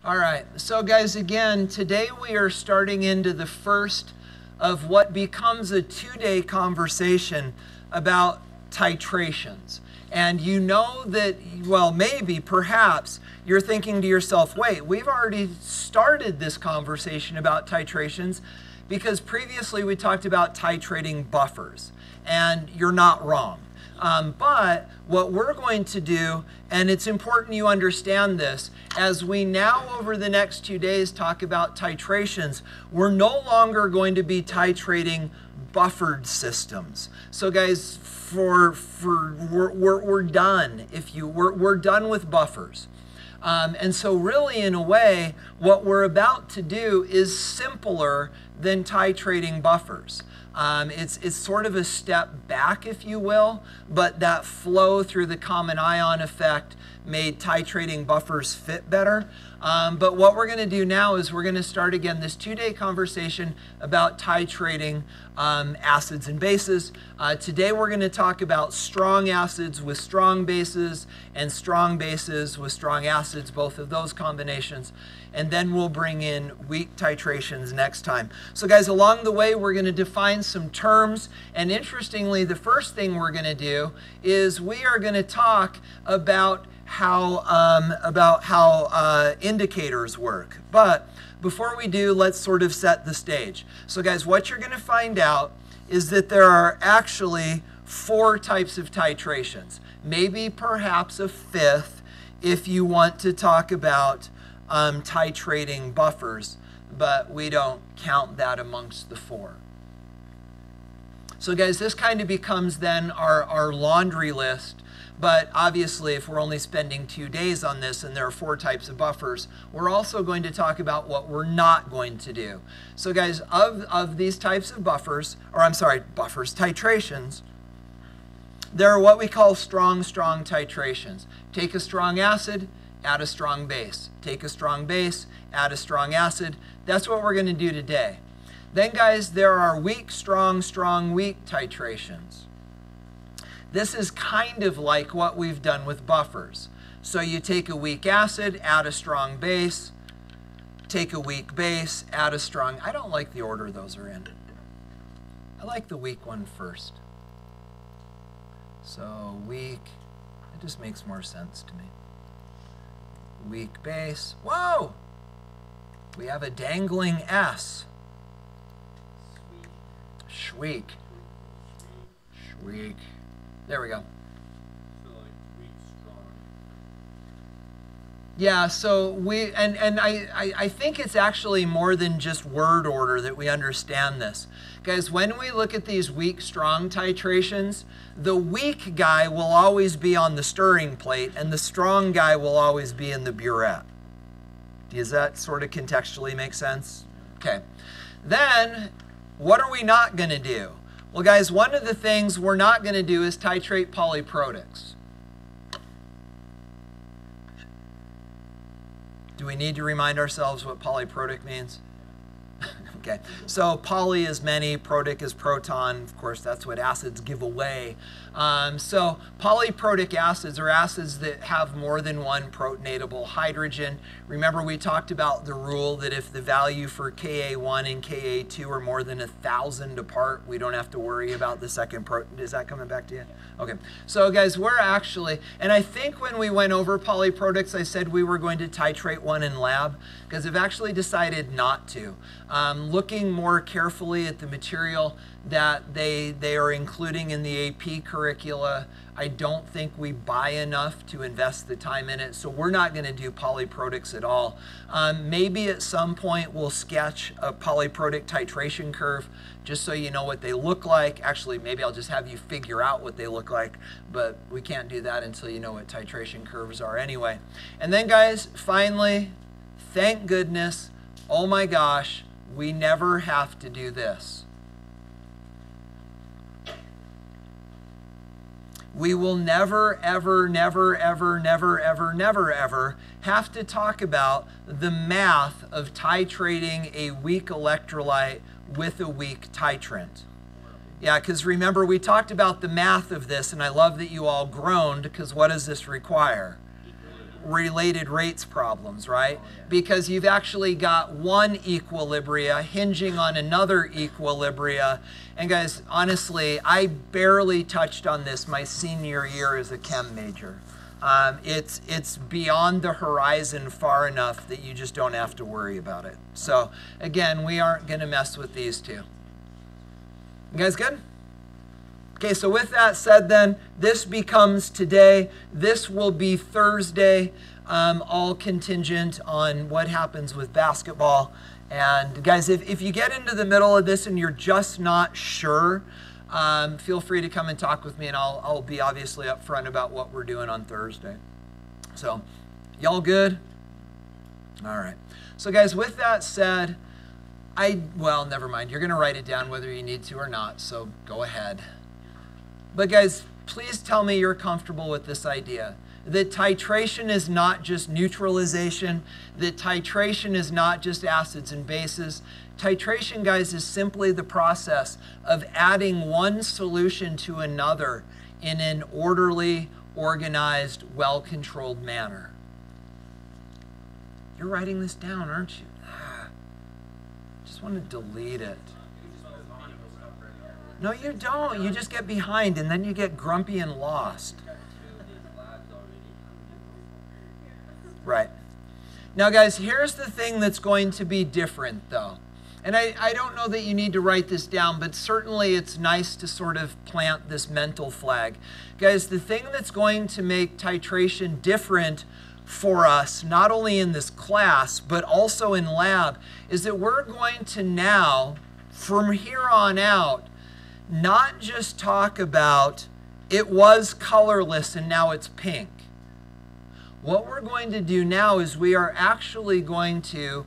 All right, so guys, again, today we are starting into the first of what becomes a two-day conversation about titrations. And you know that, well, maybe, perhaps, you're thinking to yourself, wait, we've already started this conversation about titrations because previously we talked about titrating buffers, and you're not wrong. But what we're going to do, and it's important you understand this, as we now over the next 2 days talk about titrations, we're no longer going to be titrating buffered systems. So guys, we're done. We're done with buffers. And so really, in a way, what we're about to do is simpler than titrating buffers. It's sort of a step back, if you will, but that flow through the common ion effect made titrating buffers fit better. But what we're going to do now is we're going to start again this 2-day conversation about titrating acids and bases. Today we're going to talk about strong acids with strong bases and strong bases with strong acids, both of those combinations. And then we'll bring in weak titrations next time. So guys, along the way, we're going to define some terms. And interestingly, the first thing we're going to do is we are going to talk about how indicators work. But before we do, let's sort of set the stage. So guys, what you're going to find out is that there are actually 4 types of titrations. Maybe perhaps a 5th if you want to talk about titrating buffers, but we don't count that amongst the 4. So guys, this kind of becomes then our laundry list. But obviously, if we're only spending 2 days on this and there are 4 types of buffers, we're also going to talk about what we're not going to do. So guys, of these types of buffers, titrations, there are what we call strong titrations. Take a strong acid, add a strong base. Take a strong base, add a strong acid. That's what we're going to do today. Then guys, there are weak, strong, weak titrations. This is kind of like what we've done with buffers. So you take a weak acid, add a strong base, take a weak base, add a strong... I don't like the order those are in. I like the weak one first. So weak, it just makes more sense to me. Weak base. Whoa! We have a dangling S. Schweek. Schweek. There we go. Yeah, so I think it's actually more than just word order that we understand this. Guys, when we look at these weak, strong titrations, the weak guy will always be on the stirring plate and the strong guy will always be in the burette. Does that sort of contextually make sense? Okay. Then, what are we not going to do? Well, guys, one of the things we're not going to do is titrate polyprotics. Do we need to remind ourselves what polyprotic means? Okay, so poly is many, protic is proton. Of course, that's what acids give away. So polyprotic acids are acids that have more than one protonatable hydrogen. Remember, we talked about the rule that if the value for Ka1 and Ka2 are more than 1,000 apart, we don't have to worry about the second proton. Is that coming back to you? Okay, so guys, we're actually, and I think when we went over polyprotics, I said we were going to titrate one in lab, because I've actually decided not to. Looking more carefully at the material that they are including in the AP curricula, I don't think we buy enough to invest the time in it, so we're not going to do polyprotics at all. Maybe at some point we'll sketch a polyprotic titration curve just so you know what they look like. Actually, maybe I'll just have you figure out what they look like, but we can't do that until you know what titration curves are anyway. And then guys, finally, thank goodness, oh my gosh, we never have to do this. We will never, ever, never, ever, never, ever, never, ever have to talk about the math of titrating a weak electrolyte with a weak titrant. Yeah, because remember, we talked about the math of this, and I love that you all groaned, because what does this require? related rates problems, right? Because you've actually got one equilibria hinging on another equilibria. And guys, honestly, I barely touched on this my senior year as a chem major. It's beyond the horizon far enough that you just don't have to worry about it. So again, we aren't going to mess with these two. You guys good? Okay, so with that said then, this becomes today. This will be Thursday, all contingent on what happens with basketball. And guys, if you get into the middle of this and you're just not sure, feel free to come and talk with me, and I'll be obviously upfront about what we're doing on Thursday. So, y'all good? All right. So guys, with that said, well, never mind. You're going to write it down whether you need to or not, so go ahead. But guys, please tell me you're comfortable with this idea. That titration is not just neutralization. That titration is not just acids and bases. Titration, guys, is simply the process of adding one solution to another in an orderly, organized, well-controlled manner. You're writing this down, aren't you? Just want to delete it. No, you don't. You just get behind, and then you get grumpy and lost. Right. Now, guys, here's the thing that's going to be different, though. And I don't know that you need to write this down, but certainly it's nice to sort of plant this mental flag. Guys, the thing that's going to make titration different for us, not only in this class, but also in lab, is that we're going to now, from here on out, not just talk about it was colorless and now it's pink. What we're going to do now is we are actually going to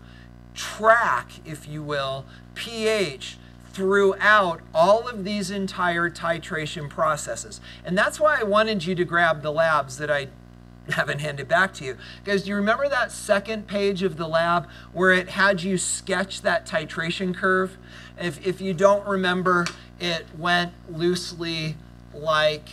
track, if you will, pH throughout all of these entire titration processes. And that's why I wanted you to grab the labs that I haven't handed back to you. Guys, do you remember that second page of the lab where it had you sketch that titration curve? If you don't remember, it went loosely like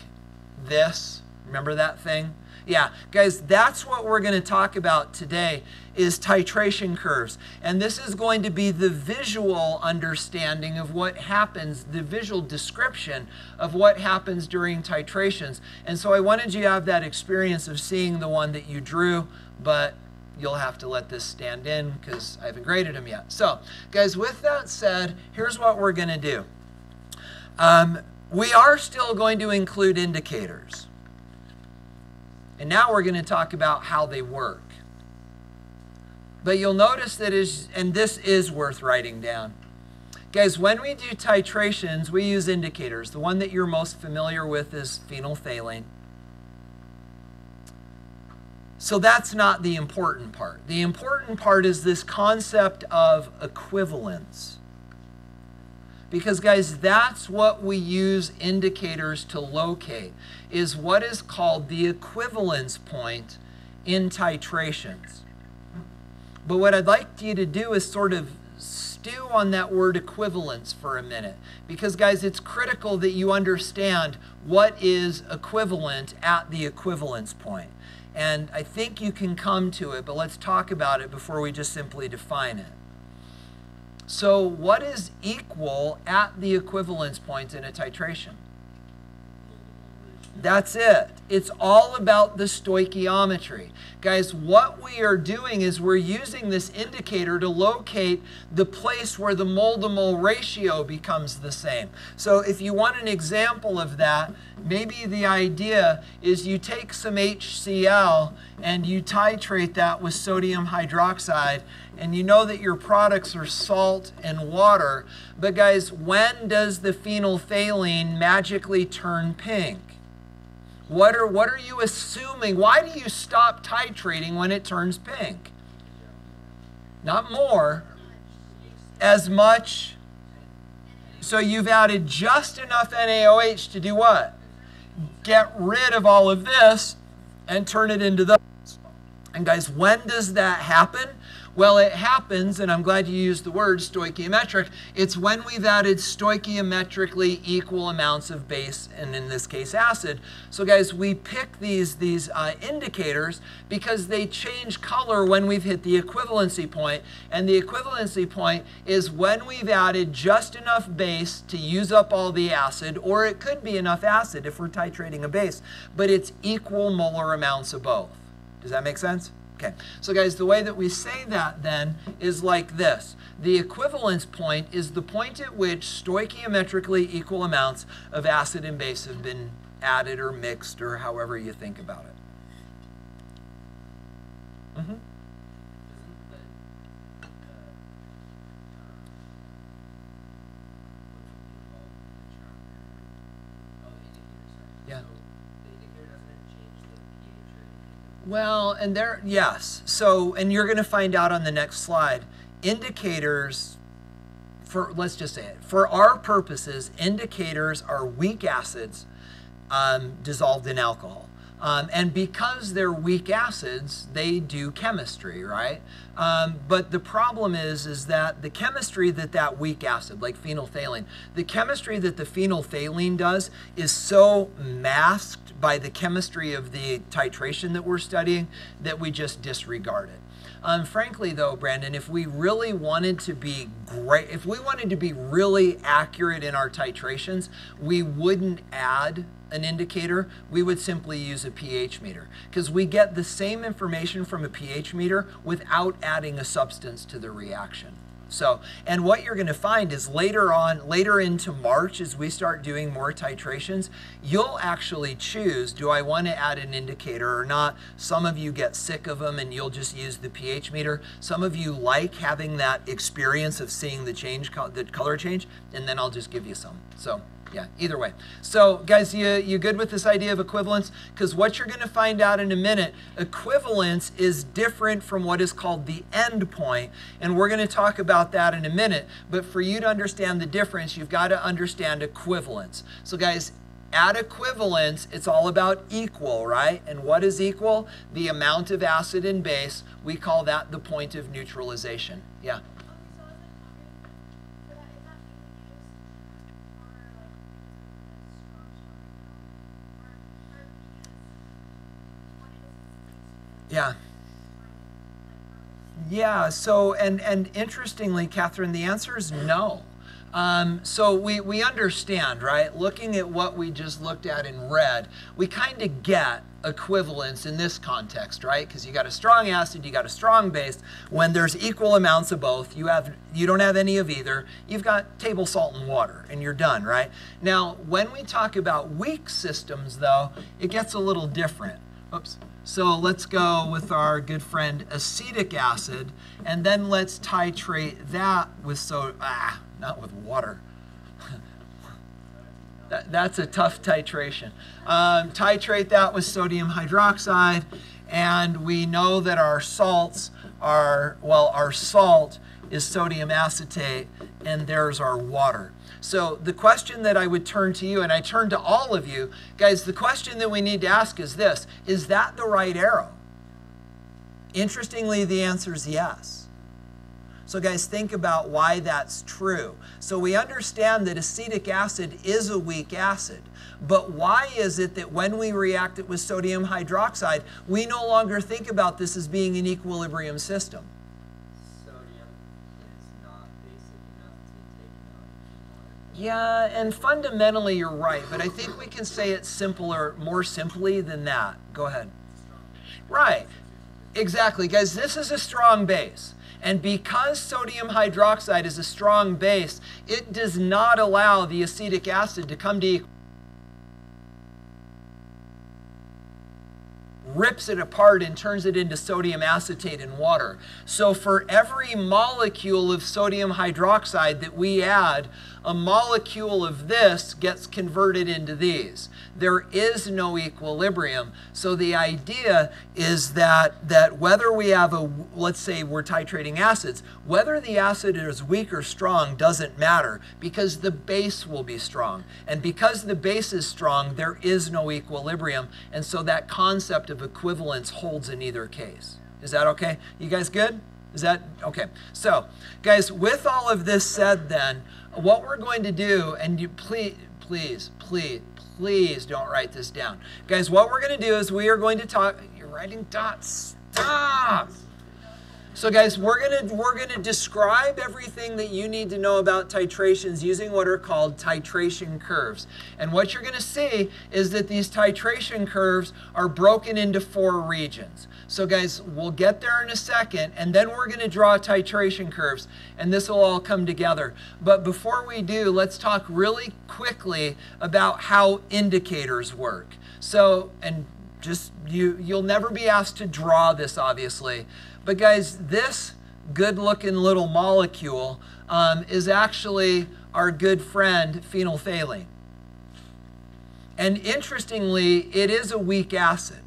this. Remember that thing? Yeah, guys, that's what we're going to talk about today is titration curves. And this is going to be the visual understanding of what happens, the visual description of what happens during titrations. And so I wanted you to have that experience of seeing the one that you drew, but you'll have to let this stand in because I haven't graded them yet. So, guys, with that said, here's what we're going to do. We are still going to include indicators. And now we're going to talk about how they work. But you'll notice that and this is worth writing down. Guys, when we do titrations, we use indicators. The one that you're most familiar with is phenolphthalein. So that's not the important part. The important part is this concept of equivalence. Because, guys, that's what we use indicators to locate, is what is called the equivalence point in titrations. But what I'd like you to do is sort of stew on that word equivalence for a minute. Because, guys, it's critical that you understand what is equivalent at the equivalence point. And I think you can come to it, but let's talk about it before we just simply define it. So what is equal at the equivalence point in a titration? That's it. It's all about the stoichiometry. Guys, what we are doing is we're using this indicator to locate the place where the mole-to-mole ratio becomes the same. So if you want an example of that, maybe the idea is you take some HCl and you titrate that with sodium hydroxide, and you know that your products are salt and water. But guys, when does the phenolphthalein magically turn pink? What are you assuming? Why do you stop titrating when it turns pink? Not more, as much. So you've added just enough NaOH to do what? Get rid of all of this and turn it into those. And guys, when does that happen? Well, it happens, and I'm glad you used the word stoichiometric. It's when we've added stoichiometrically equal amounts of base, and in this case, acid. So guys, we pick these indicators because they change color when we've hit the equivalency point. And the equivalency point is when we've added just enough base to use up all the acid, or it could be enough acid if we're titrating a base, but it's equal molar amounts of both. Does that make sense? Okay, so guys, the way that we say that then is like this. The equivalence point is the point at which stoichiometrically equal amounts of acid and base have been added or mixed, or however you think about it. Mm-hmm. Yeah. Well, and there, yes. So, and you're going to find out on the next slide, indicators, for, let's just say it, for our purposes, indicators are weak acids dissolved in alcohol. And because they're weak acids, they do chemistry, right? But the problem is that the chemistry that weak acid, like phenolphthalein, the chemistry that the phenolphthalein does is so masked by the chemistry of the titration that we're studying that we just disregard it. Frankly, though, Brandon, if we really wanted to be great, if we wanted to be really accurate in our titrations, we wouldn't add an indicator. We would simply use a pH meter, because we get the same information from a pH meter without adding a substance to the reaction. So, and what you're going to find is later into March, as we start doing more titrations, you'll actually choose, do I want to add an indicator or not? Some of you get sick of them and you'll just use the pH meter. Some of you like having that experience of seeing the color change, and then I'll just give you some. So, yeah, either way. So guys, you good with this idea of equivalence? Because what you're going to find out in a minute, equivalence is different from what is called the end point. And we're going to talk about that in a minute. But for you to understand the difference, you've got to understand equivalence. So guys, at equivalence, it's all about equal, right? And what is equal? The amount of acid and base. We call that the point of neutralization. Yeah. Yeah. Yeah, so, and interestingly, Catherine, the answer is no. So we understand, right? Looking at what we just looked at in red, we kind of get equivalence in this context, right? Because you got a strong acid, you got a strong base. When there's equal amounts of both, you don't have any of either. You've got table salt and water, and you're done, right? Now, when we talk about weak systems, though, it gets a little different. Oops. So let's go with our good friend acetic acid, and then let's titrate that with not with water. That's a tough titration. Titrate that with sodium hydroxide, and we know that our salts are, well, our salt is sodium acetate, and there's our water. So the question that I would turn to you, and I turn to all of you, guys, the question that we need to ask is this: is that the right arrow? Interestingly, the answer is yes. So guys, think about why that's true. So we understand that acetic acid is a weak acid, but why is it that when we react it with sodium hydroxide, we no longer think about this as being an equilibrium system? Yeah, and fundamentally you're right, but I think we can say it simpler, more simply than that. Go ahead. Right, exactly, guys, this is a strong base. And because sodium hydroxide is a strong base, it does not allow the acetic acid to come to equilibrium. Rips it apart and turns it into sodium acetate and water. So for every molecule of sodium hydroxide that we add, a molecule of this gets converted into these. There is no equilibrium. So the idea is that whether we have let's say we're titrating acids, whether the acid is weak or strong doesn't matter, because the base will be strong. And because the base is strong, there is no equilibrium. And so that concept of of equivalence holds in either case. Is that okay? You guys good? Is that okay? So, guys, with all of this said then, what we're going to do, and you please don't write this down. Guys, what we're going to do is we are going to talk, you're writing dots, stop! So guys, we're gonna describe everything that you need to know about titrations using what are called titration curves. And what you're gonna see is that these titration curves are broken into 4 regions. So guys, we'll get there in a second, and then we're gonna draw titration curves, and this will all come together. But before we do, let's talk really quickly about how indicators work. So, and just, you'll never be asked to draw this, obviously. But guys, this good-looking little molecule is actually our good friend phenolphthalein. And interestingly, it is a weak acid,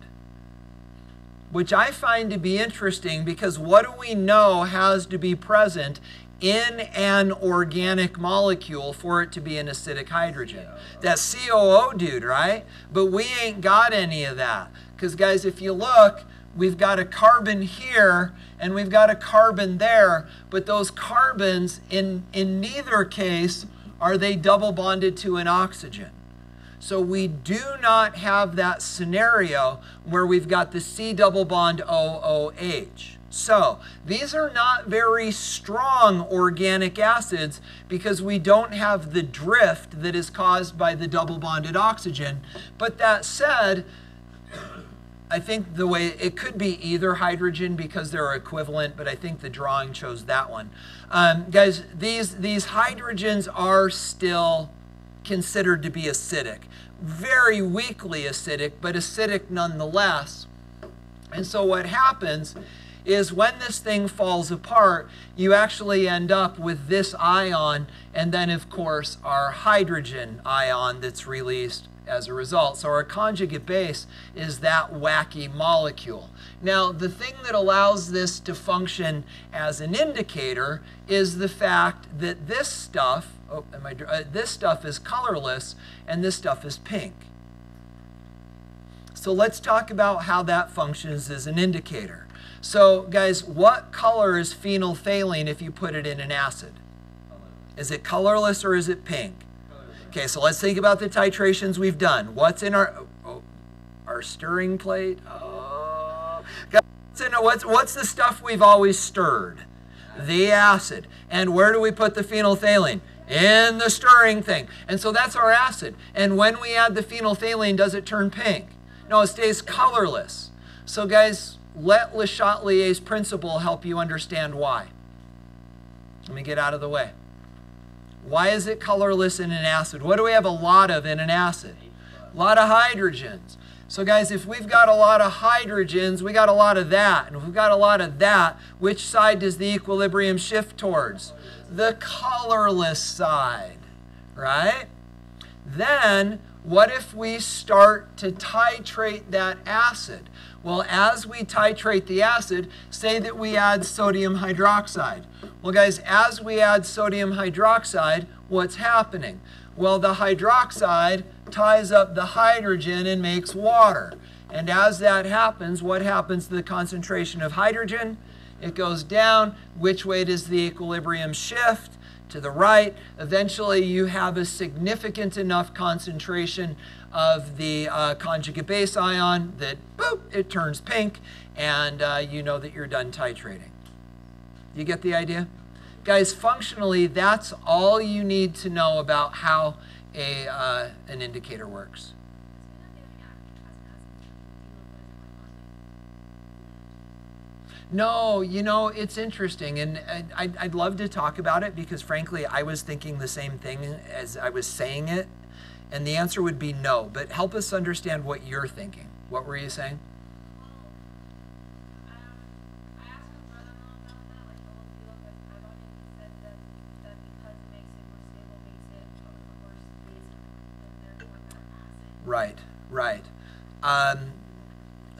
which I find to be interesting because what do we know has to be present in an organic molecule for it to be an acidic hydrogen? That COO dude, right? But we ain't got any of that. Because guys, if you look, we've got a carbon here and we've got a carbon there, but those carbons in neither case are they double bonded to an oxygen. So we do not have that scenario where we've got the C double bond OOH. So these are not very strong organic acids because we don't have the drift that is caused by the double bonded oxygen. But that said, I think the way it could be either hydrogen because they're equivalent, but I think the drawing chose that one. Guys, these hydrogens are still considered to be acidic. Very weakly acidic, but acidic nonetheless. And so what happens is when this thing falls apart, you actually end up with this ion, and then of course our hydrogen ion that's released as a result. So our conjugate base is that wacky molecule. Now, the thing that allows this to function as an indicator is the fact that this stuff, this stuff is colorless and this stuff is pink. So let's talk about how that functions as an indicator. So guys, what color is phenolphthalein if you put it in an acid? Is it colorless or is it pink? Okay, so let's think about the titrations we've done. What's in our stirring plate? What's the stuff we've always stirred? The acid. And where do we put the phenolphthalein? In the stirring thing. And so that's our acid. And when we add the phenolphthalein, does it turn pink? No, it stays colorless. So guys, let Le Chatelier's principle help you understand why. Let me get out of the way. Why is it colorless in an acid? What do we have a lot of in an acid? A lot of hydrogens. So guys, if we've got a lot of hydrogens, we got a lot of that. And if we've got a lot of that, which side does the equilibrium shift towards? The colorless side, right? Then, what if we start to titrate that acid? Well, as we titrate the acid, say that we add sodium hydroxide. Well, guys, as we add sodium hydroxide, what's happening? Well, the hydroxide ties up the hydrogen and makes water. And as that happens, what happens to the concentration of hydrogen? It goes down. Which way does the equilibrium shift? To the right. Eventually, you have a significant enough concentration of the conjugate base ion that, boop, it turns pink, and you know that you're done titrating. You get the idea? Guys, functionally, that's all you need to know about how an indicator works. No, you know, it's interesting, and I'd love to talk about it because, frankly, I was thinking the same thing as I was saying it, and the answer would be no, but help us understand what you're thinking. What were you saying? Right, right.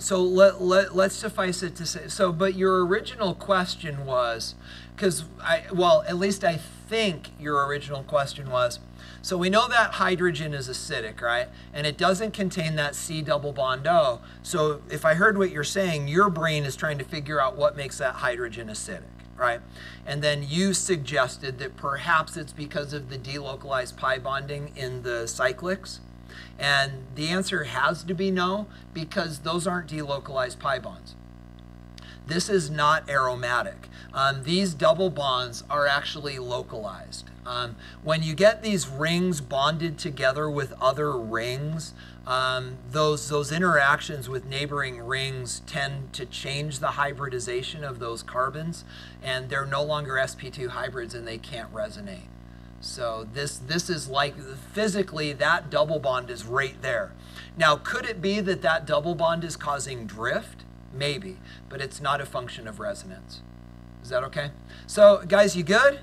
So let's suffice it to say, so, but your original question was, well, at least I think your original question was, so we know that hydrogen is acidic, right? And it doesn't contain that C double bond O. So if I heard what you're saying, your brain is trying to figure out what makes that hydrogen acidic, right? And then you suggested that perhaps it's because of the delocalized pi bonding in the cyclics. And the answer has to be no, because those aren't delocalized pi bonds. This is not aromatic. These double bonds are actually localized. When you get these rings bonded together with other rings, those interactions with neighboring rings tend to change the hybridization of those carbons, and they're no longer sp2 hybrids and they can't resonate. So this is like, physically, that double bond is right there. Now, could it be that that double bond is causing drift? Maybe, but it's not a function of resonance. Is that okay? So, guys, you good?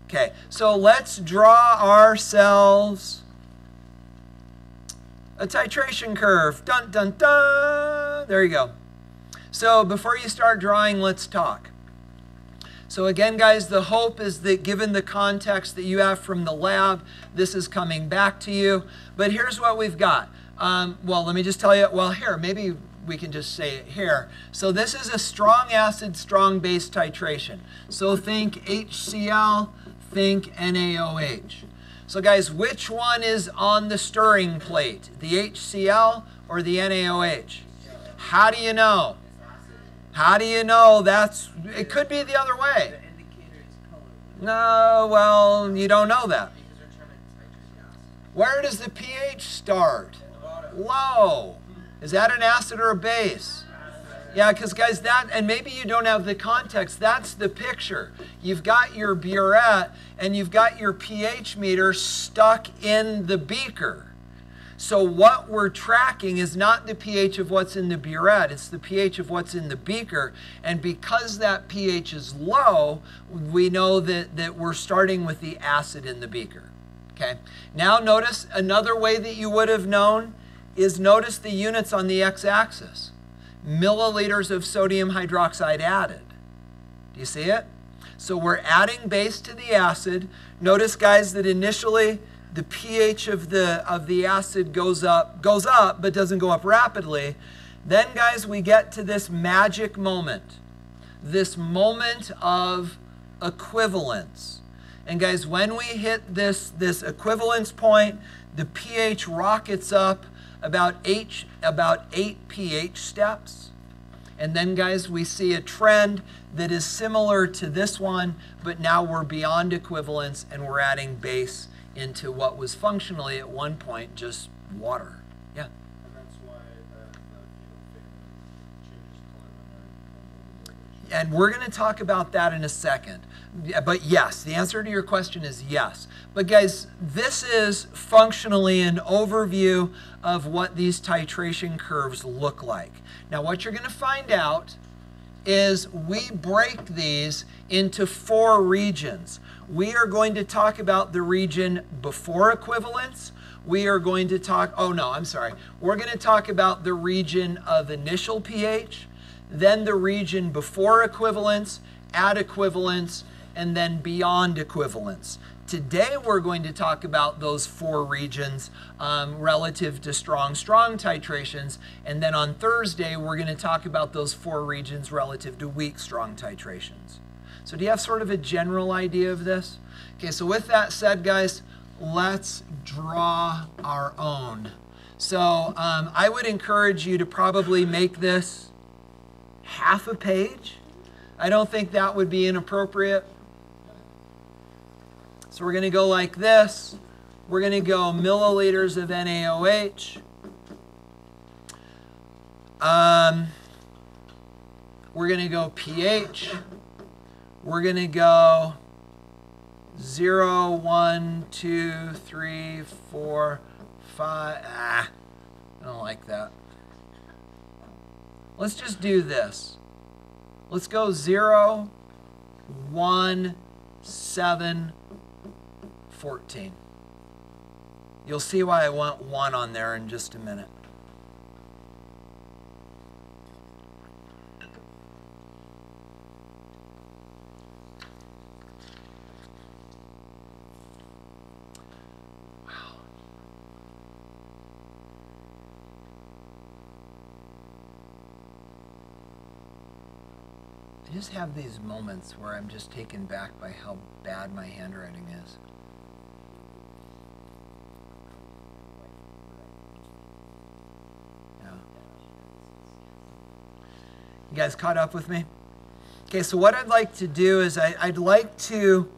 Okay, so let's draw ourselves a titration curve. Dun, dun, dun. There you go. So before you start drawing, let's talk. So again, guys, the hope is that given the context that you have from the lab, this is coming back to you. But here's what we've got. Well, let me just tell you, well, here, maybe we can just say it here. So this is a strong acid, strong base titration. So think HCl, think NaOH. So guys, which one is on the stirring plate? The HCl or the NaOH? How do you know? How do you know that's, it could be the other way. The indicator is color. No, well, you don't know that. Because they're trying to titrate the acid. Where does the pH start? Bottom. Low. Is that an acid or a base? Yeah, because guys, that, and maybe you don't have the context, that's the picture. You've got your burette and you've got your pH meter stuck in the beaker. So what we're tracking is not the pH of what's in the burette, it's the pH of what's in the beaker. And because that pH is low, we know that we're starting with the acid in the beaker. Okay. Now notice another way that you would have known is notice the units on the x-axis. Milliliters of sodium hydroxide added. Do you see it? So we're adding base to the acid. Notice, guys, that initially the pH of the acid goes up, but doesn't go up rapidly. Then, guys, we get to this magic moment, this moment of equivalence. And guys, when we hit this equivalence point, the pH rockets up about 8 pH steps. And then, guys, we see a trend that is similar to this one, but now we're beyond equivalence and we're adding base into what was functionally at one point just water. Yeah. And that's why the changes color. And we're going to talk about that in a second. But yes, the answer to your question is yes. But guys, this is functionally an overview of what these titration curves look like. Now, what you're going to find out is we break these into 4 regions. We are going to talk about the region before equivalence. We are going to talk, oh no, I'm sorry. We're going to talk about the region of initial pH, then the region before equivalence, at equivalence, and then beyond equivalence. Today we're going to talk about those 4 regions relative to strong titrations, and then on Thursday we're going to talk about those 4 regions relative to weak strong titrations. So do you have sort of a general idea of this? Okay, so with that said, guys, let's draw our own. So I would encourage you to probably make this half a page. I don't think that would be inappropriate. So we're going to go like this. We're going to go milliliters of NaOH. We're going to go pH. We're going to go 0, 1, 2, 3, 4, 5. I don't like that. Let's just do this. Let's go 0, 1, 7, 14. You'll see why I want 1 on there in just a minute. I just have these moments where I'm just taken back by how bad my handwriting is. Yeah. You guys caught up with me? Okay, so what I'd like to do is I'd like to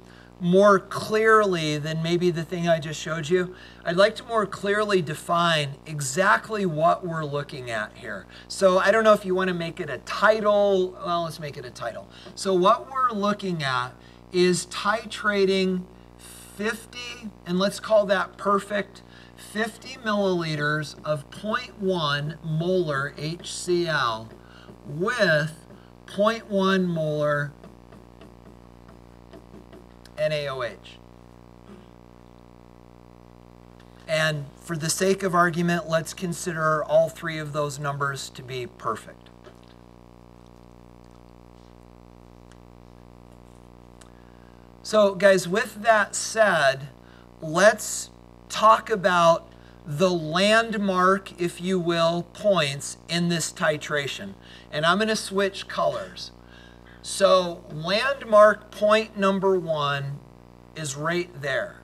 more clearly than maybe the thing I just showed you, I'd like to more clearly define exactly what we're looking at here. So I don't know if you want to make it a title. Well, let's make it a title. So what we're looking at is titrating 50, and let's call that perfect, 50 milliliters of 0.1 molar HCl with 0.1 molar NaOH. And for the sake of argument, let's consider all three of those numbers to be perfect. So guys, with that said, let's talk about the landmark, if you will, points in this titration. And I'm going to switch colors. So landmark point number 1 is right there.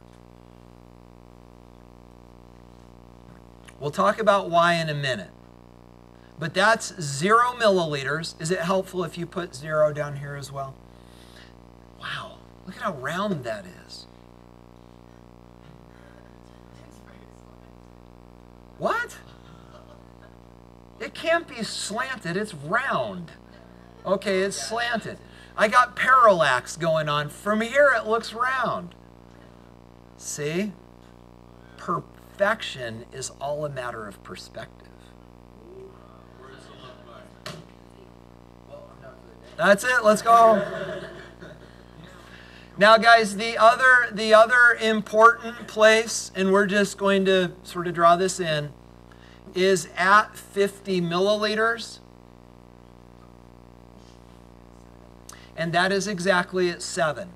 We'll talk about why in a minute. But that's 0 milliliters. Is it helpful if you put 0 down here as well? Wow, look at how round that is. What? It can't be slanted, it's round. Okay, it's slanted. I got parallax going on. From here, it looks round. See? Perfection is all a matter of perspective. That's it. Let's go. Now, guys, the other important place, and we're just going to sort of draw this in, is at 50 milliliters. And that is exactly at 7.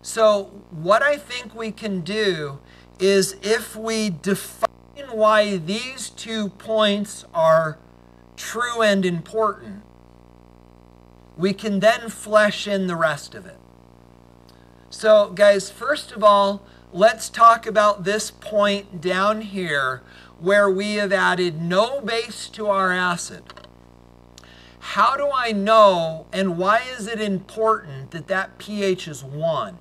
So what I think we can do is if we define why these 2 points are true and important, we can then flesh in the rest of it. So guys, first of all, let's talk about this point down here where we have added no base to our acid. How do I know, and why is it important that that pH is 1?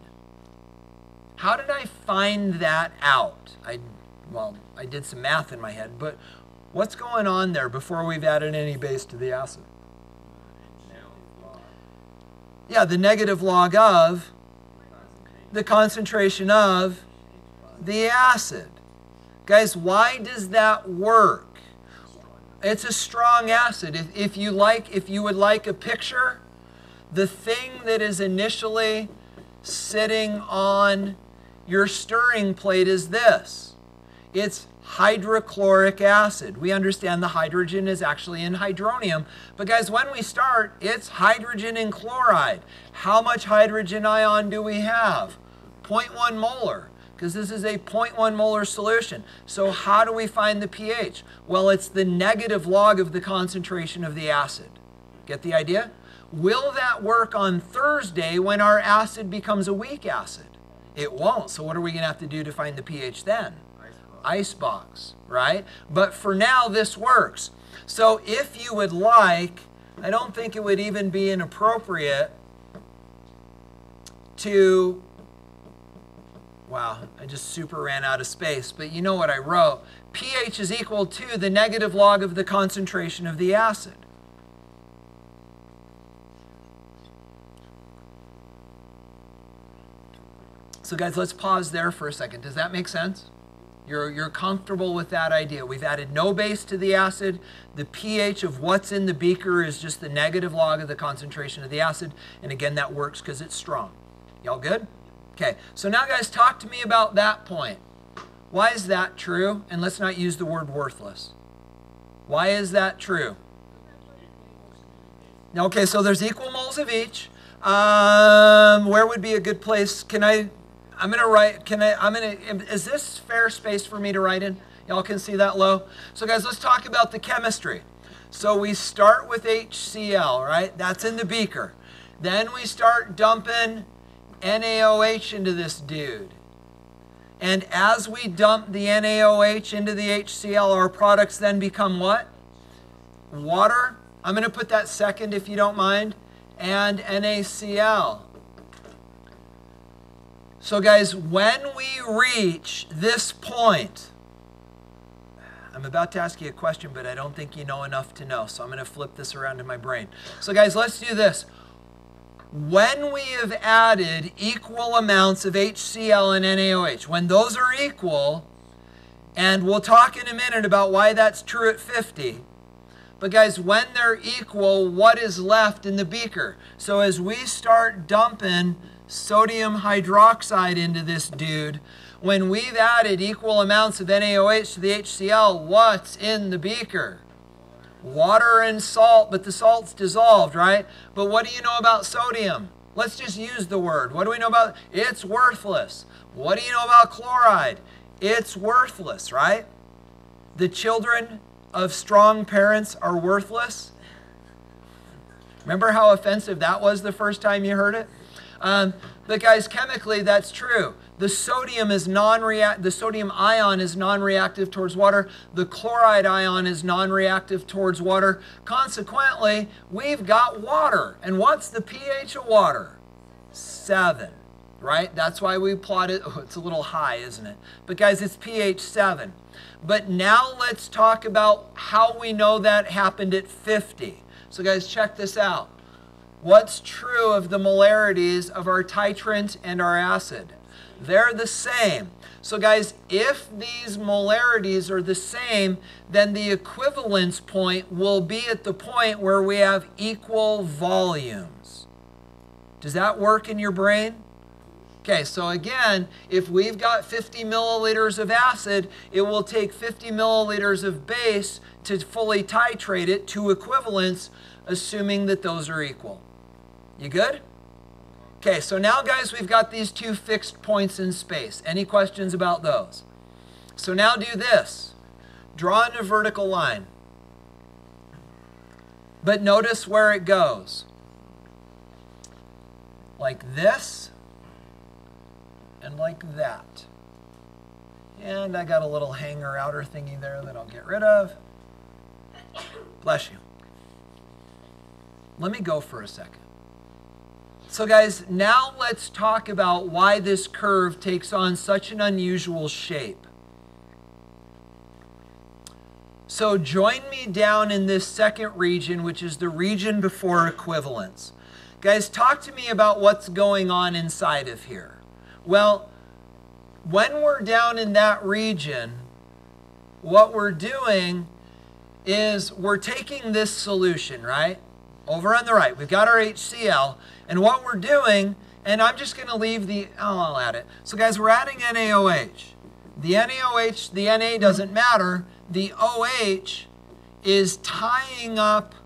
How did I find that out? I did some math in my head, but what's going on there before we've added any base to the acid? Yeah, the negative log of the concentration of the acid. Guys, why does that work? It's a strong acid. If you would like a picture, the thing that is initially sitting on your stirring plate is this. It's hydrochloric acid. We understand the hydrogen is actually in hydronium. But guys, when we start, it's hydrogen and chloride. How much hydrogen ion do we have? 0.1 molar. Because this is a 0.1 molar solution. So how do we find the pH? Well, it's the negative log of the concentration of the acid. Get the idea? Will that work on Thursday when our acid becomes a weak acid? It won't. So what are we going to have to do to find the pH then? Icebox, right? But for now, this works. So if you would like, I don't think it would even be inappropriate to... Wow, I just super ran out of space, but you know what I wrote. pH is equal to the negative log of the concentration of the acid. So guys, let's pause there for a second. Does that make sense? You're comfortable with that idea. We've added no base to the acid. The pH of what's in the beaker is just the negative log of the concentration of the acid. And again, that works because it's strong. Y'all good? Okay, so now guys, talk to me about that point. Why is that true? And let's not use the word worthless. Why is that true? Okay, so there's equal moles of each. Where would be a good place? Is this fair space for me to write in? Y'all can see that low? So guys, let's talk about the chemistry. So we start with HCl, right? That's in the beaker. Then we start dumping NaOH into this dude. And as we dump the NaOH into the HCl, our products then become what? Water. I'm going to put that second if you don't mind. And NaCl. So guys, when we reach this point, I'm about to ask you a question, but I don't think you know enough to know. So I'm going to flip this around in my brain. So guys, let's do this. When we have added equal amounts of HCl and NaOH, when those are equal, and we'll talk in a minute about why that's true at 50, but guys, when they're equal, what is left in the beaker? So as we start dumping sodium hydroxide into this dude, when we've added equal amounts of NaOH to the HCl, what's in the beaker? Water and salt, but the salt's dissolved, right? But what do you know about sodium? Let's just use the word. What do we know about? It's worthless. What do you know about chloride? It's worthless, right? The children of strong parents are worthless. Remember how offensive that was the first time you heard it? But guys, chemically, that's true. The sodium ion is non-reactive towards water. The chloride ion is non-reactive towards water. Consequently, we've got water. And what's the pH of water? 7, right? That's why we plotted. Oh, it's a little high, isn't it? But guys, it's pH 7. But now let's talk about how we know that happened at 50. So guys, check this out. What's true of the molarities of our titrant and our acid? They're the same. So guys, if these molarities are the same, then the equivalence point will be at the point where we have equal volumes. Does that work in your brain? Okay, so again, if we've got 50 milliliters of acid, it will take 50 milliliters of base to fully titrate it to equivalence, assuming that those are equal. You good? Okay, so now guys, we've got these two fixed points in space. Any questions about those? So now do this. Draw in a vertical line. But notice where it goes. Like this and like that. And I got a little hanger outer thingy there that I'll get rid of. Bless you. Let me go for a second. So guys, now let's talk about why this curve takes on such an unusual shape. So join me down in this second region, which is the region before equivalence. Guys, talk to me about what's going on inside of here. Well, when we're down in that region, what we're doing is we're taking this solution, right? Over on the right, we've got our HCl, and what we're doing, and I'm just going to leave I'll add it. So guys, we're adding NaOH. The NaOH, the Na doesn't matter. The OH is tying up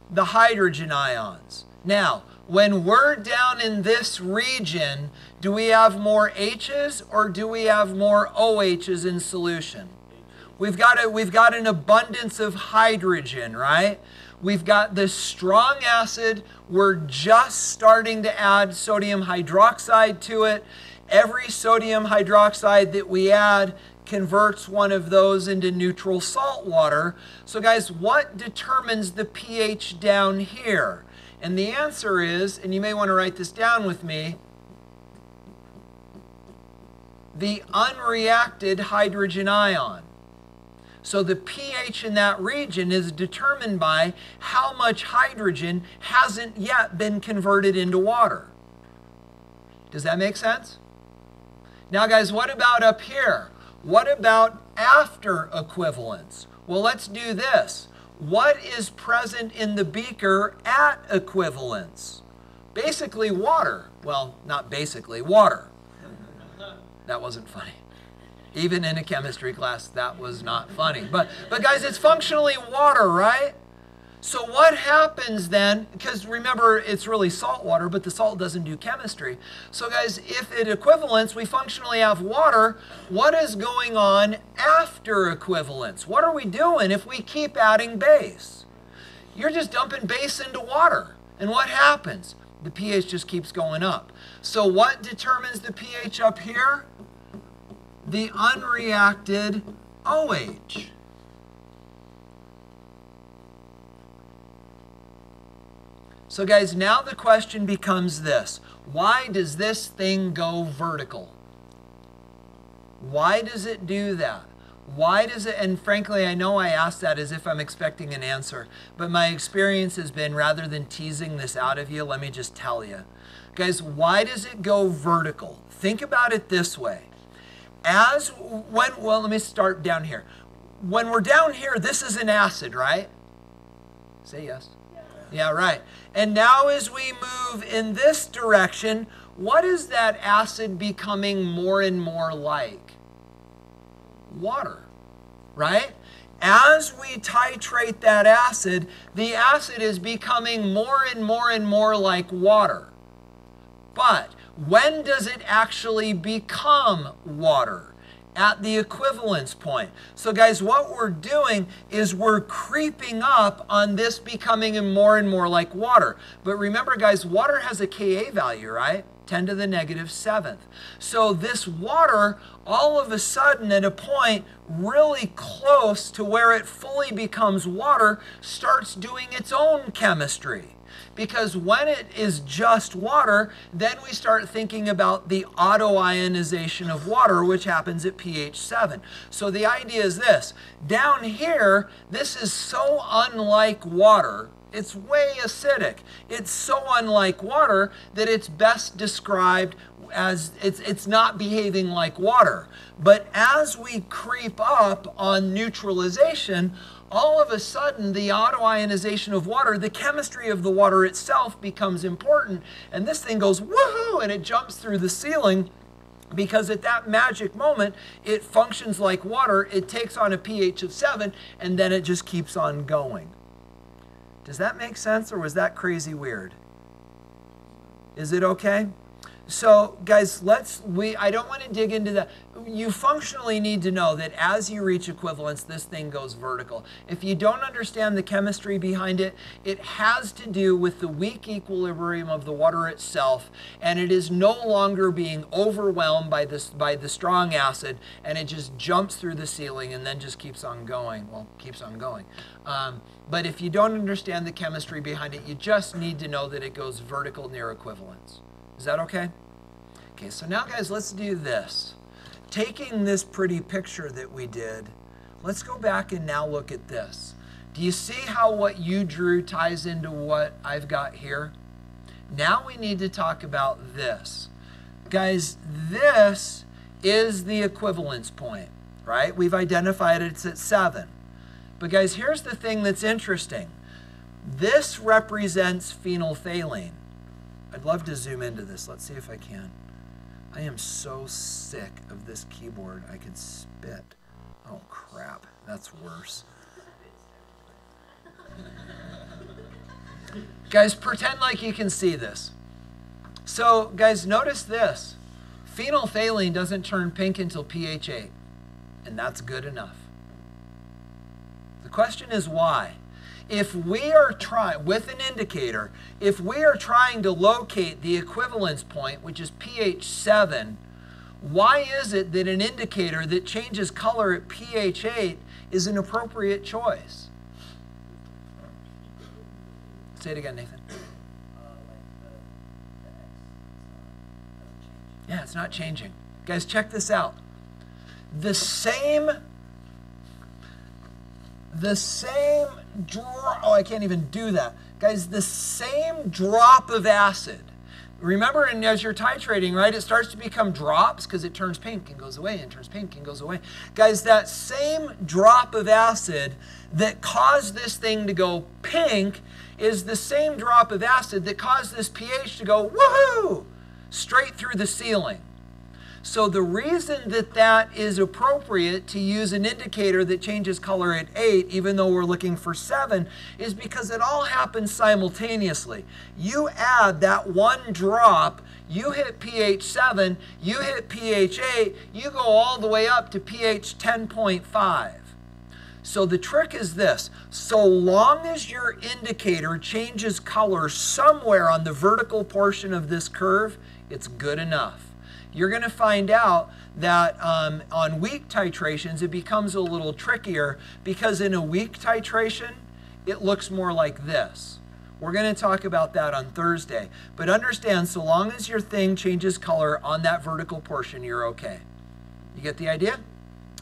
the hydrogen ions. Now, when we're down in this region, do we have more H's or do we have more OH's in solution? We've got an abundance of hydrogen, right? We've got this strong acid. We're just starting to add sodium hydroxide to it. Every sodium hydroxide that we add converts one of those into neutral salt water. So guys, what determines the pH down here? And the answer is, and you may want to write this down with me, the unreacted hydrogen ion. So the pH in that region is determined by how much hydrogen hasn't yet been converted into water. Does that make sense? Now guys, what about up here? What about after equivalence? Well, let's do this. What is present in the beaker at equivalence? Basically water. Well, not basically, water. That wasn't funny. Even in a chemistry class, that was not funny. But guys, it's functionally water, right? So what happens then, because remember, it's really salt water, but the salt doesn't do chemistry. So guys, if at equivalence, we functionally have water, what is going on after equivalence? What are we doing if we keep adding base? You're just dumping base into water. And what happens? The pH just keeps going up. So what determines the pH up here? The unreacted OH. So guys, now the question becomes this. Why does this thing go vertical? Why does it do that? Why does it, and frankly, I know I asked that as if I'm expecting an answer, but my experience has been, rather than teasing this out of you, let me just tell you. Guys, why does it go vertical? Think about it this way. Well, let me start down here. When we're down here, this is an acid, right? Say yes. Yeah, right. And now as we move in this direction, what is that acid becoming more and more like? Water, right? As we titrate that acid, the acid is becoming more and more and more like water. But when does it actually become water? At the equivalence point. So guys, what we're doing is we're creeping up on this becoming more and more like water. But remember guys, water has a Ka value, right? 10 to the negative 7th. So this water, all of a sudden at a point really close to where it fully becomes water, starts doing its own chemistry. Because when it is just water, then we start thinking about the autoionization of water, which happens at pH 7. So the idea is this. Down here, this is so unlike water. It's way acidic. It's so unlike water that it's best described as it's not behaving like water. But as we creep up on neutralization, all of a sudden the autoionization of water, the chemistry of the water itself becomes important, and this thing goes woohoo, and it jumps through the ceiling, because at that magic moment it functions like water, it takes on a pH of 7, and then it just keeps on going. Does that make sense, or was that crazy weird? Is it okay? So guys, I don't want to dig into that. You functionally need to know that as you reach equivalence, this thing goes vertical. If you don't understand the chemistry behind it, it has to do with the weak equilibrium of the water itself, and it is no longer being overwhelmed by the strong acid, and it just jumps through the ceiling and then just keeps on going. Well, keeps on going. But if you don't understand the chemistry behind it, you just need to know that it goes vertical near equivalence. Is that okay? Okay, so now guys, let's do this. Taking this pretty picture that we did, let's go back and now look at this. Do you see how what you drew ties into what I've got here? Now we need to talk about this. Guys, this is the equivalence point, right? We've identified it's at 7. But guys, here's the thing that's interesting. This represents phenolphthalein. I'd love to zoom into this. Let's see if I can. I am so sick of this keyboard, I could spit. Oh crap, that's worse. Guys, pretend like you can see this. So guys, notice this. Phenolphthalein doesn't turn pink until pH 8, and that's good enough. The question is why? If we are trying, with an indicator, if we are trying to locate the equivalence point, which is pH 7, why is it that an indicator that changes color at pH 8 is an appropriate choice? Say it again, Nathan. Yeah, it's not changing. Guys, check this out. The same drop, oh, I can't even do that. Guys, the same drop of acid. Remember, and as you're titrating, right, it starts to become drops because it turns pink and goes away and turns pink and goes away. Guys, that same drop of acid that caused this thing to go pink is the same drop of acid that caused this pH to go woohoo, straight through the ceiling. So the reason that that is appropriate to use an indicator that changes color at 8, even though we're looking for 7, is because it all happens simultaneously. You add that one drop, you hit pH 7, you hit pH 8, you go all the way up to pH 10.5. So the trick is this: so long as your indicator changes color somewhere on the vertical portion of this curve, it's good enough. You're going to find out that on weak titrations, it becomes a little trickier, because in a weak titration, it looks more like this. We're going to talk about that on Thursday. But understand, so long as your thing changes color on that vertical portion, you're okay. You get the idea?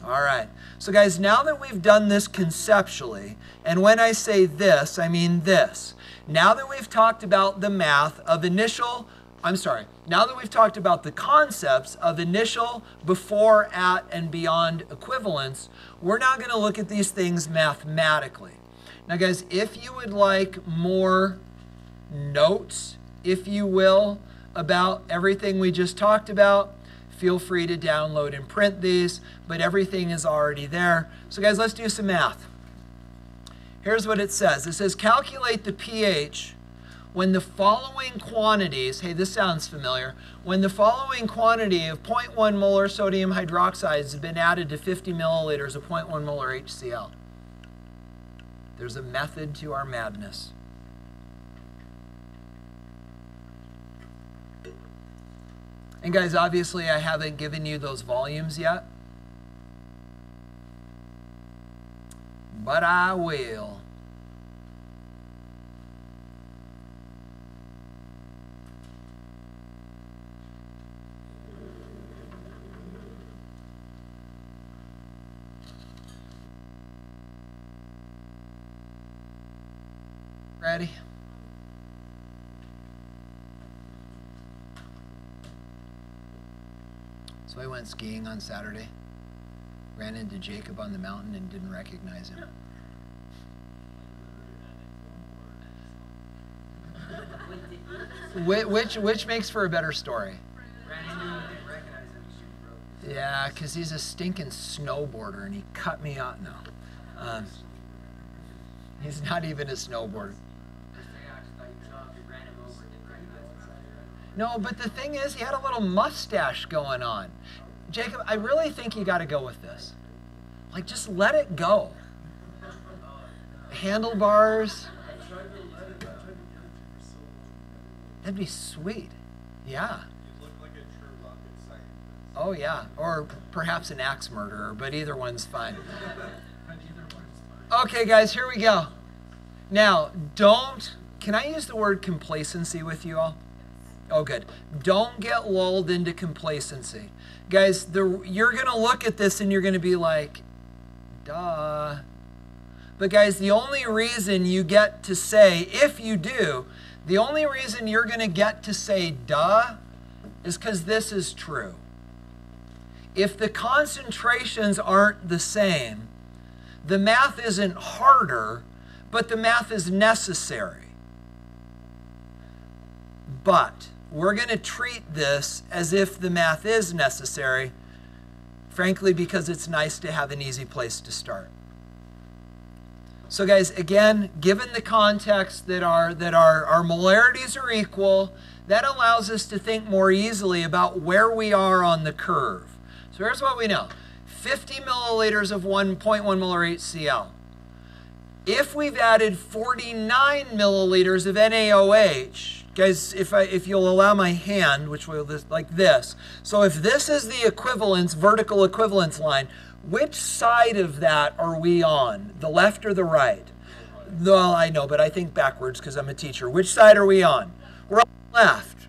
All right. So guys, now that we've done this conceptually, and when I say this, I mean this. Now that we've talked about the math of initial, now that we've talked about the concepts of initial, before, at, and beyond equivalence, we're now going to look at these things mathematically. Now guys, if you would like more notes, if you will, about everything we just talked about, feel free to download and print these, but everything is already there. So guys, let's do some math. Here's what it says. It says calculate the pH when the following quantities, hey, this sounds familiar, when the following quantity of 0.1 molar sodium hydroxide has been added to 50 milliliters of 0.1 molar HCl. There's a method to our madness. And guys, obviously I haven't given you those volumes yet, but I will. Ready? So I went skiing on Saturday, ran into Jacob on the mountain and didn't recognize him. Which makes for a better story? Yeah, because he's a stinking snowboarder and he cut me out. No. He's not even a snowboarder. No, but the thing is, he had a little mustache going on. Jacob, I really think you got to go with this. Like, just let it go. Handlebars. That'd be sweet. Yeah. You look like a true rocket scientist. Oh, yeah. Or perhaps an axe murderer, but either one's fine. Okay, guys, here we go. Now, can I use the word complacency with you all? Oh, good. Don't get lulled into complacency. Guys, you're going to look at this and you're going to be like, duh. But guys, the only reason you get to say, if you do, the only reason you're going to get to say duh is because this is true. If the concentrations aren't the same, the math isn't harder, but the math is necessary. But we're going to treat this as if the math is necessary, frankly, because it's nice to have an easy place to start. So guys, again, given the context that our molarities are equal, that allows us to think more easily about where we are on the curve. So here's what we know. 50 milliliters of 1.1 molar HCl. If we've added 49 milliliters of NaOH, guys, if you'll allow my hand, which will like this. So if this is the equivalence, vertical equivalence line, which side of that are we on? The left or the right? Well, I know, but I think backwards because I'm a teacher. Which side are we on? We're on the left,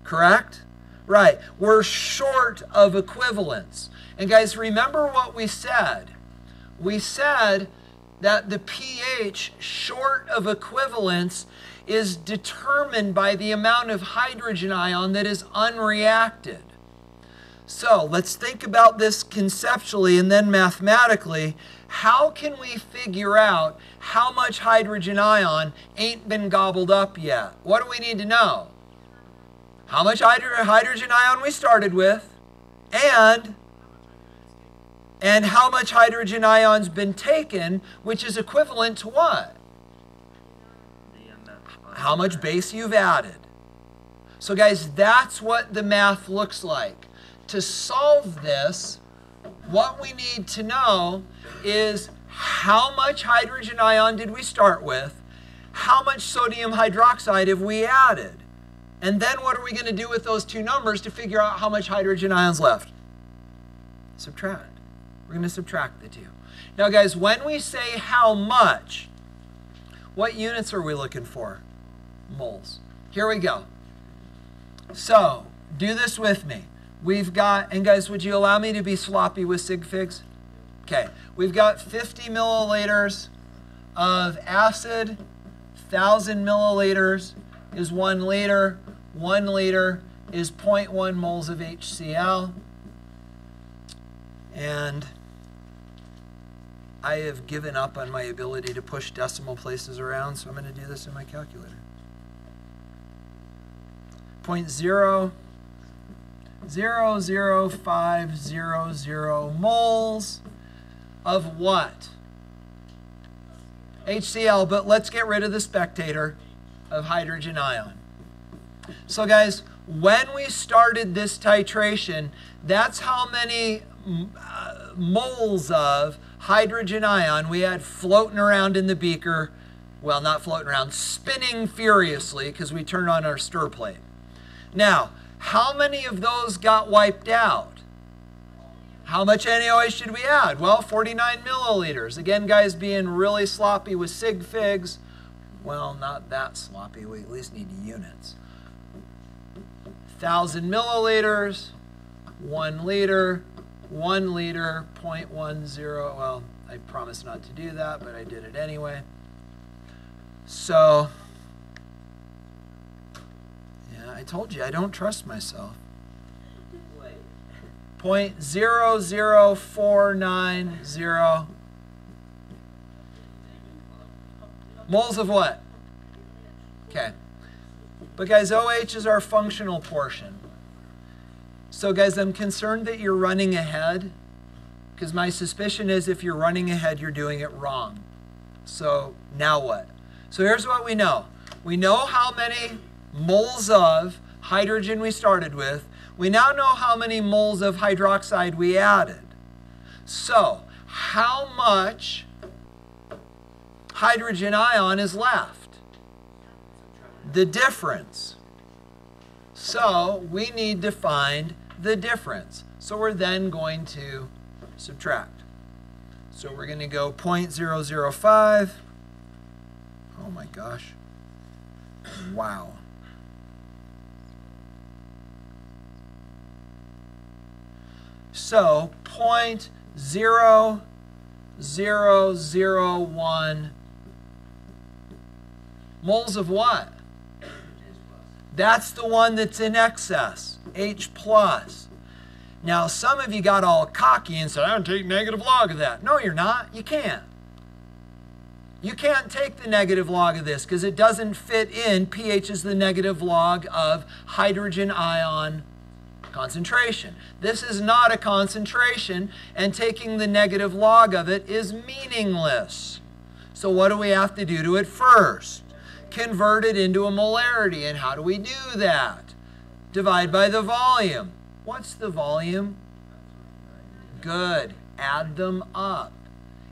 correct? Right. We're short of equivalence. And guys, remember what we said. We said that the pH short of equivalence is determined by the amount of hydrogen ion that is unreacted. So let's think about this conceptually and then mathematically. How can we figure out how much hydrogen ion ain't been gobbled up yet? What do we need to know? How much hydrogen ion we started with, and how much hydrogen ion's been taken, which is equivalent to what? How much base you've added. So guys, that's what the math looks like. To solve this, what we need to know is how much hydrogen ion did we start with? How much sodium hydroxide have we added? And then what are we going to do with those two numbers to figure out how much hydrogen ion's left? Subtract. We're going to subtract the two. Now guys, when we say how much, what units are we looking for? Moles. Here we go. So, do this with me. We've got, and guys, would you allow me to be sloppy with sig figs? Okay, we've got 50 milliliters of acid, 1,000 milliliters is 1 liter, 1 liter is 0.1 moles of HCl, and I have given up on my ability to push decimal places around, so I'm going to do this in my calculator. 0.000500 moles of what? HCl, but let's get rid of the spectator of hydrogen ion. So guys, when we started this titration, that's how many moles of hydrogen ion we had floating around in the beaker. Well, not floating around, spinning furiously because we turned on our stir plate. Now, how many of those got wiped out? How much NaOH did we add? Well, 49 milliliters. Again, guys, being really sloppy with sig figs. Well, not that sloppy. We at least need units. 1,000 milliliters, 1 liter, 1 liter, 0.10. Well, I promised not to do that, but I did it anyway. So, yeah, I told you I don't trust myself. 0.00490 moles of what? Okay. But guys, OH is our functional portion. So guys, I'm concerned that you're running ahead, because my suspicion is if you're running ahead, you're doing it wrong. So now what? So here's what we know. We know how many moles of hydrogen we started with. We now know how many moles of hydroxide we added. So, how much hydrogen ion is left? The difference. So, we need to find the difference. So, we're then going to subtract. So, we're going to go 0.005. Oh my gosh. Wow. So 0.0001 moles of what? That's the one that's in excess, H plus. Now some of you got all cocky and said, I'm going to take negative log of that. No, you're not. You can't. You can't take the negative log of this because it doesn't fit in. pH is the negative log of hydrogen ion concentration. This is not a concentration, and taking the negative log of it is meaningless. So what do we have to do to it first? Convert it into a molarity. And how do we do that? Divide by the volume. What's the volume? Good. Add them up.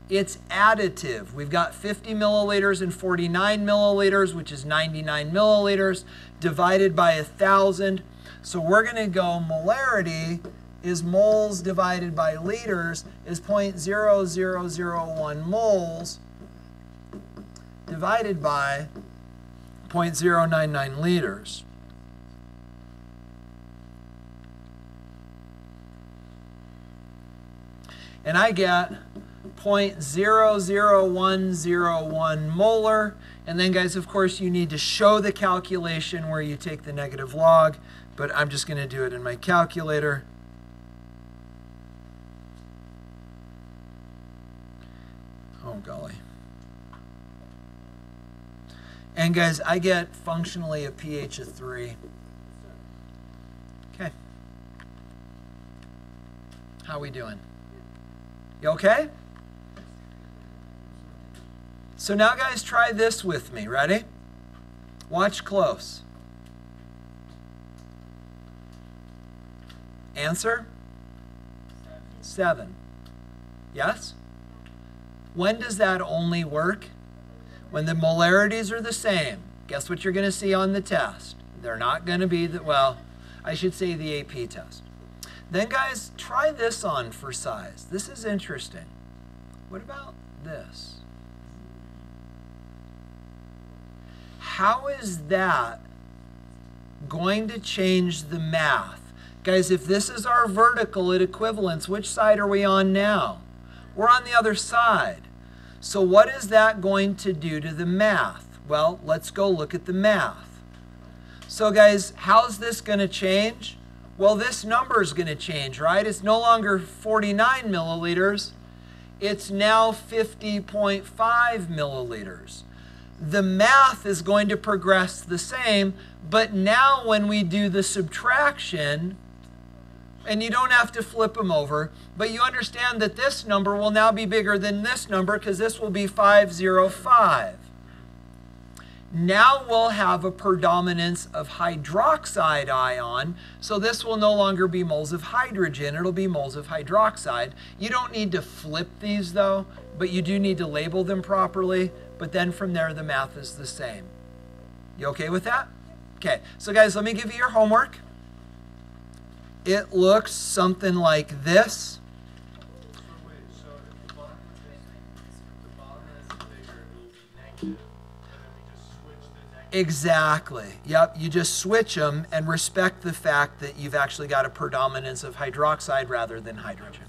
It's additive. We've got 50 milliliters and 49 milliliters, which is 99 milliliters, divided by 1,000. So we're going to go molarity is moles divided by liters is 0.0001 moles divided by 0.099 liters. And I get 0.00101 molar. And then guys, of course, you need to show the calculation where you take the negative log, but I'm just going to do it in my calculator. Oh, golly. And guys, I get functionally a pH of 3. Okay. How we doing? You okay? So now guys, try this with me. Ready? Watch close. Answer? 7. Yes? When does that only work? When the molarities are the same. Guess what you're going to see on the test? They're not going to be, well, I should say the AP test. Then guys, try this on for size. This is interesting. What about this? How is that going to change the math? Guys, if this is our vertical at equivalence, which side are we on now? We're on the other side. So what is that going to do to the math? Well, let's go look at the math. So guys, how's this going to change? Well, this number is going to change, right? It's no longer 49 milliliters. It's now 50.5 milliliters. The math is going to progress the same, but now when we do the subtraction, and you don't have to flip them over, but you understand that this number will now be bigger than this number because this will be 505. Now we'll have a predominance of hydroxide ion, so this will no longer be moles of hydrogen, it'll be moles of hydroxide. You don't need to flip these though, but you do need to label them properly, but then from there the math is the same. You okay with that? Okay, so guys, let me give you your homework. It looks something like this. So wait, so if the bottom is bigger, it will be negative, and then we just switch the negative. Exactly. Yep, you just switch them and respect the fact that you've actually got a predominance of hydroxide rather than hydrogen.